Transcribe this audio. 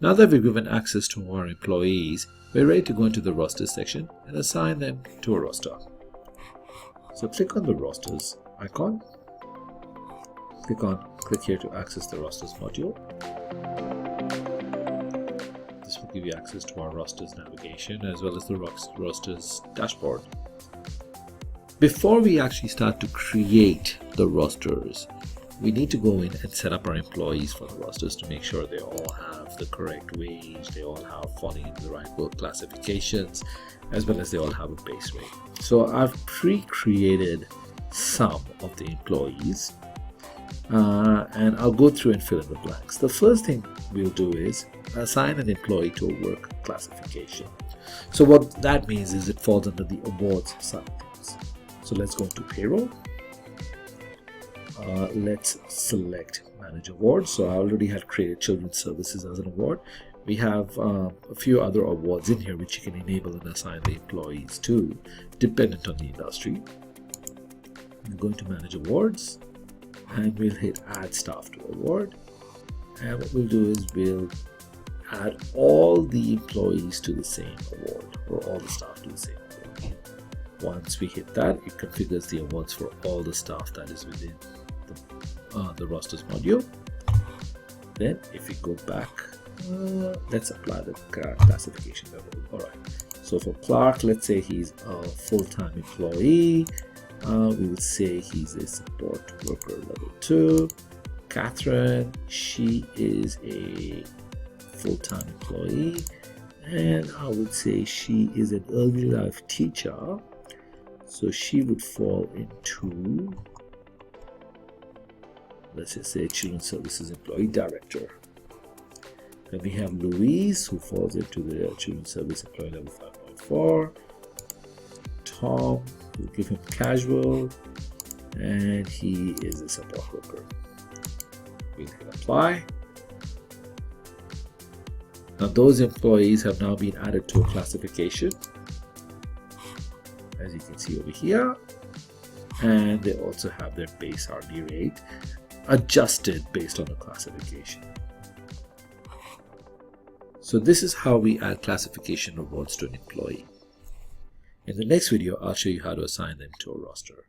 Now that we've given access to our employees, we're ready to go into the rosters section and assign them to a roster. So click on the rosters icon. Click here to access the rosters module. This will give you access to our rosters navigation as well as the rosters dashboard. Before we actually start to create the rosters, we need to go in and set up our employees for the rosters to make sure they all have the correct wage, they all have falling into the right work classifications, as well as they all have a base rate. So I've pre-created some of the employees and I'll go through and fill in the blanks. The first thing we'll do is assign an employee to a work classification. So what that means is it falls under the awards side of things. So let's go into payroll. Let's select manage awards. So I already had created children's services as an award. We have a few other awards in here which you can enable and assign the employees to, dependent on the industry. I'm going to manage awards and we'll hit add staff to award. And what we'll do is we'll add all the employees to the same award, or all the staff to the same award. Once we hit that, it configures the awards for all the staff that is within the rosters module. Then if we go back, let's apply the classification level. Alright, so for Clark, let's say he's a full-time employee. We would say he's a support worker level 2. Catherine, she is a full-time employee, and I would say she is an early life teacher, so she would fall into, let's just say, children's services employee director. Then we have Louise, who falls into the children's service employee level 5.4. Tom, we'll give him casual, and he is a support worker. We'll hit apply. Now those employees have now been added to a classification, as you can see over here, and they also have their base hourly rate adjusted based on the classification. So this is how we add classification awards to an employee. In the next video, I'll show you how to assign them to a roster.